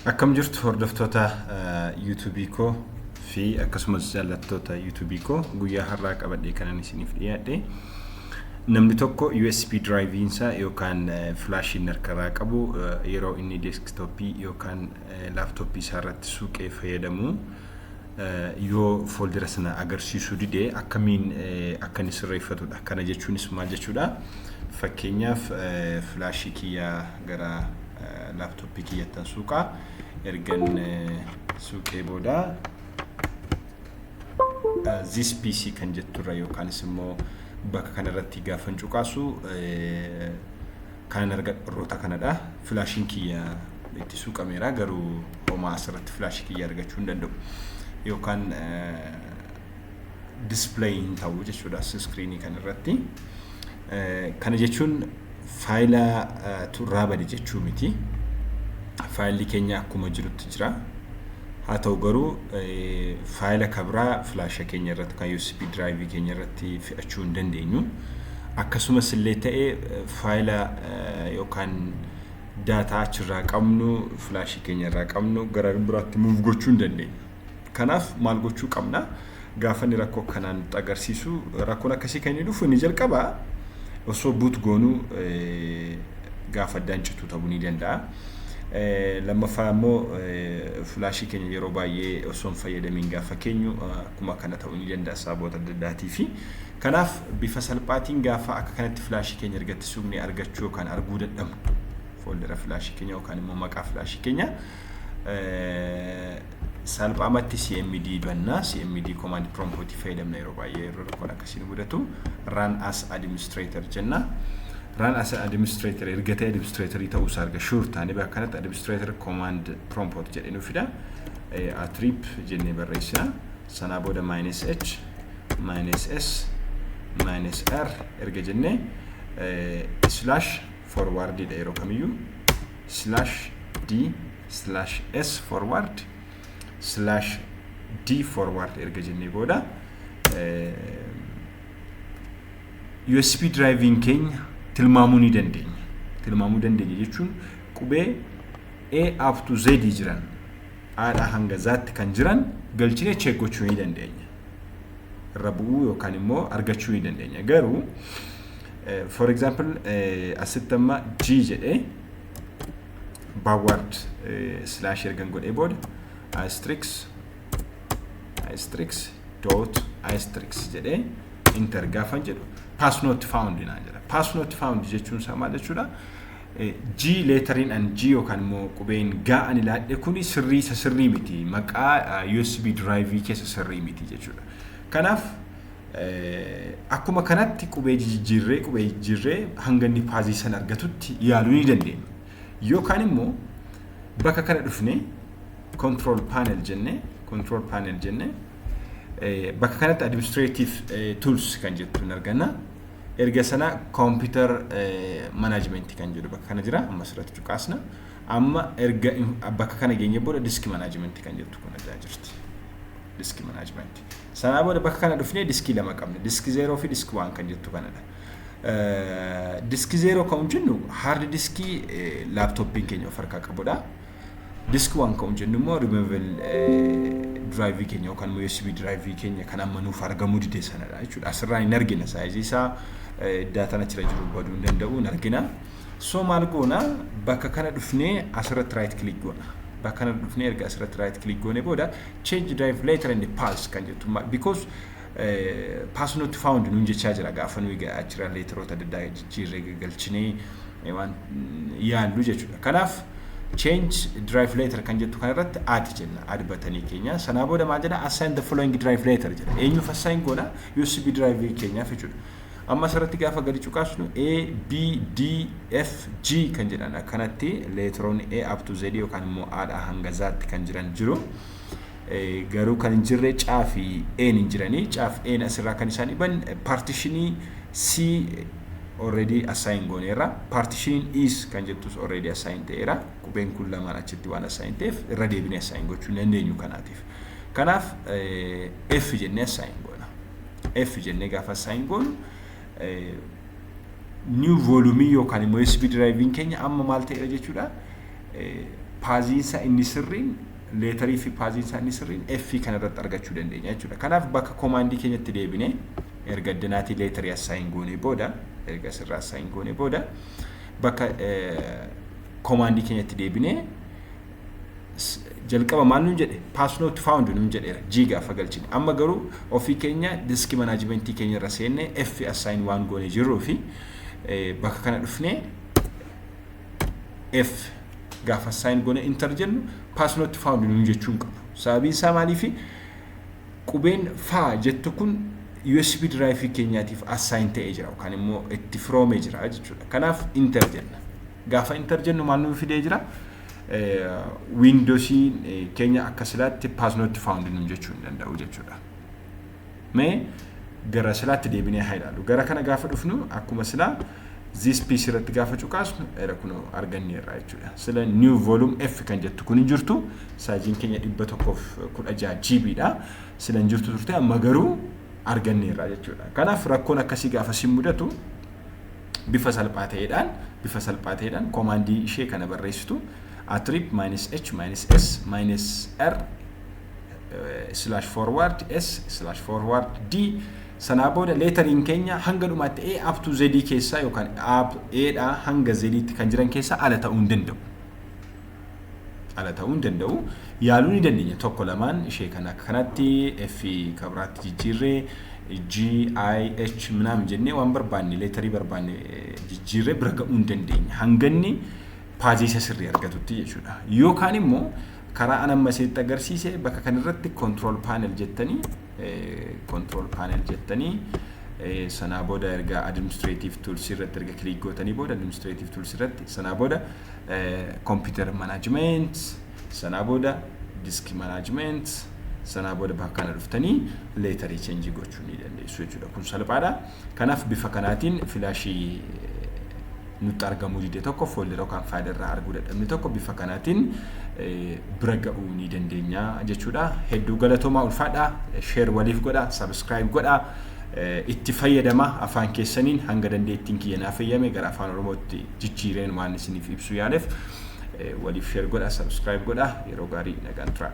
Akkam jirtu hordoftoota YouTube koo fi akkasumas jaallattoota YouTube koo guyyaa har'aa qabadhee kanan isiniif dhiyaadhe. Namni tokko USB drive isaa yookaan flash harkaa qabu yeroo inni desktopii yookaan laptopii isaa irratti suuqee fayyadamu yoo folder sana agarsiisuu didee akkamiin akka inni sirreeffatudha. Kana jechuunis maal jechuudha? Fakkeenyaaf flash kiyyaa gara laptopii kiyyattan suuqaa ergan suuqee booda this PC kan jetturra yookaanis immoo bakka kanarratti gaafan cuqaasu kan argadhoota kanadha. Flashin kiyya itti suuqameera garuu homaa asirratti flash kiyya argachuu hin danda'u yookaan display hin ta'u jechuudha screen kanarratti. Kana jechuun faayila turraa bade jechuu miti. Faayilli keenya akkuma jirutti jira. Haa ta'u garuu faayila kabraa flash keenya irratti kan USB drive keenya irratti fe'achuu hin dandeenyu. Akkasumas illee ta'ee faayila yookaan data achirraa qabnu flash keenya irraa qabnu gara biraatti move gochuu hin dandeenyu. Kanaaf maal gochuu qabna? Gaafa inni rakkoo kanaan agarsiisu rakkoon akkasii kan inni dhufu inni jalqaba osoo boot goonuu gaafa addaan citu ta'uu ni danda'a. Lammaffaa immoo flash keenya yeroo baay'ee osoo hin fayyadamiin gaafa keenyu akkuma kana ta'uu ni danda'a sababoota adda addaatii fi kanaaf bifa salphaatiin gaafa akka kanatti flash keenya ergatti suuqnee argachuu yookaan arguu dadhabnu foldera flash keenya yookaan immoo maqaa flash keenya salphaamatti CMD banna. CMD command prompt fayyadamna yeroo baay'ee yeroo rakkoon akkasii nu mudatu run as administrator jenna. Run as administrator ergatee administrator ta'uu isaa arga sure taane bakka kanatti administrator command prompt jedhee fida. Attrib jennee barreessina. Sanaa booda -h -s -r erga jennee /forward dha yeroo kamiyyuu /d/s forward /d forward erga jennee booda USB driving keenya tilmaamuu ni dandeenya. Tilmaamuu dandeenya jechuun qubee A up to Z jiran aadha hanga zaatti kan jiran galchine check gochuu ni dandeenya. Irra bu'uu yookaan immoo argachuu ni dandeenya. Garuu for example asitti amma G jedhee backward slash ergan godhee booda asterisk jedhee enter gaafan jedhu pass not found na jedha. Pass not found jechuun isaa maal jechuudha? G lettering and G yookaan immoo qubeen ga'an ilaadhe kuni sirrii miti. Maqaa USB drive keessa sirrii miti jechuudha. Kanaaf akkuma kanatti qubee jijjiirree hanga inni paazii san argatutti yaaluu ni dandeenya. Yookaan immoo bakka kana dhufne control panel jenne bakka kanatti administrative tools kan jettuun arganna. Erga sana computer management kan jedhu bakka kana jira. Amma asirratti cuqaasna. Amma erga bakka kana geenye booda disk management kan jettu kun adda jirti. Disk management. Sanaa booda bakka kana dhufnee diskii lama qabna. Disk 0 fi disk 1 kan jettu kanadha. Disk 0 kan jennu hard diskii laptopin keenya of harkaa qabudha. Disk 1 kan jennu immoo removable drive keenya yookaan USB drive keenya kan amma nuuf argamuu didee sanadha jechuudha. Asirraa hin argina size isaa data achirra jiru baduu hin danda'u hin argina. So maal goona bakka kana dhufnee asirratti right click goona. Bakka kana dhufnee erga asirratti right click goone booda change drive later and pass kan jettu because pass not found nuun jechaa jira gaafa nuyi achirra letteroota adda addaa jijjiirree galchinee waan yaallu jechuudha. Kanaaf change drive later kan jettu kanarratti add jenna. Add batanii keenya sanaa booda maal jedha assign the following drive later jedha. Eenyuuf assign goona USB drive keenyaaf jechuudha. Amma asirratti gaafa gadi cuqaasnu A B D F G kan jedhan akkanatti letteroon A up to Z yookaan immoo aadha hanga zaatti kan jiran jiru. Garuu kan hin jirre caafi A hin jiranii. Caaf A asirraa kan isaan dhiban partitionii C already assign gooneera. Partition is kan jettus already assign ta'eera. Qubeen kun lamaan achitti waan assign ta'eef irra deebinee assign gochuu hin dandeenyu kanaatiif. Kanaaf F jennee assign goona. F jennee gaafa assign goonu new volume yookaan immoo USB driving keenya amma maal ta'eera jechuudha. paaziinsa inni sirriin leetarii fi paaziinsa inni sirriin F kanarratti argachuu dandeenya jechuudha. Kanaaf bakka komaandii keenyatti deebinee erga addanaati leetarii assign goonee booda erga sirraa assign goonee booda bakka komaandii keenyatti deebinee jalqaba maal nuun jedhe pass not found nuun jedheera G gaafa galchine. Amma garuu ofii keenya disk manaajimentii keenya irra seennee F assign waan goonee jirruu fi bakka kana dhufnee F gaafa assign goone enter jennu pass not found nuun jechuun qabu. Sababiin isaa maaliifi qubeen faa jettu kun USB drive keenyaatiif assign ta'ee jira yookaan immoo itti firoomee jira jechuudha. Kanaaf enter jenna. Gaafa enter jennu maal nuuf fidee jira? Windows keenya akka silaatti pass not found nuun jechuun danda'u jechuudha. Mee gara silaatti deebinee haa ilaallu. Gara kana gaafa dhufnu akkuma silaa this piece irratti gaafa cuqaasnu era kuno arganneerra jechuudha. Sila new volume F kan jettu kun jirtu saajiin keenya 116 GB dha. Sila jirtu turte amma garuu arganneerra jechuudha. Kanaaf rakkoon akkasii gaafa si mudatu bifa salphaa ta'eedhaan komaandii ishee kana barreessitu attrib -h-s-r /forward s/forward d sanaa booda leetariin keenya hanga dhumaatti A up to Z keessaa yookaan A dha hanga Z tti kan jiran keessaa ala ta'uu hin danda'u. Yaaluu ni dandeenya tokko lamaan ishee kana kanatti F kabraatti jijjiirree G I H ምናምን jennee waan barbaanne leetarii barbaanne jijjiirree bira ga'uu hin dandeenya. Hanganni paaziisa sirrii argatutti jechuudha. Yookaan immoo karaa anamma seetti agarsiise bakka kanarratti control panel jettanii sanaa booda erga administrative tools irratti erga click gootanii booda administrative tools irratti sanaa booda computer management sanaa booda disk management sanaa booda bakka kana dhuftanii leetarii change gochuu ni dandeessu jechuudha. Kun salphaadha. Kanaaf bifa kanaatiin filaashii nutti argamuu dide tokko folder yookaan file irraa arguu dadhabne tokko bifa kanaatiin bira ga'uu ni dandeenya jechuudha. Hedduu galatoomaa ulfaadha. Share waliif godha, subscribe godha. Itti fayyadama afaan keessaniin hanga dandeettiin kiyya naa fayyame gara afaan Oromootti jijjiireen waan isiniif ibsu yaaleef waliif share godha, subscribe godha. Yeroo gaarii nagaan turaa.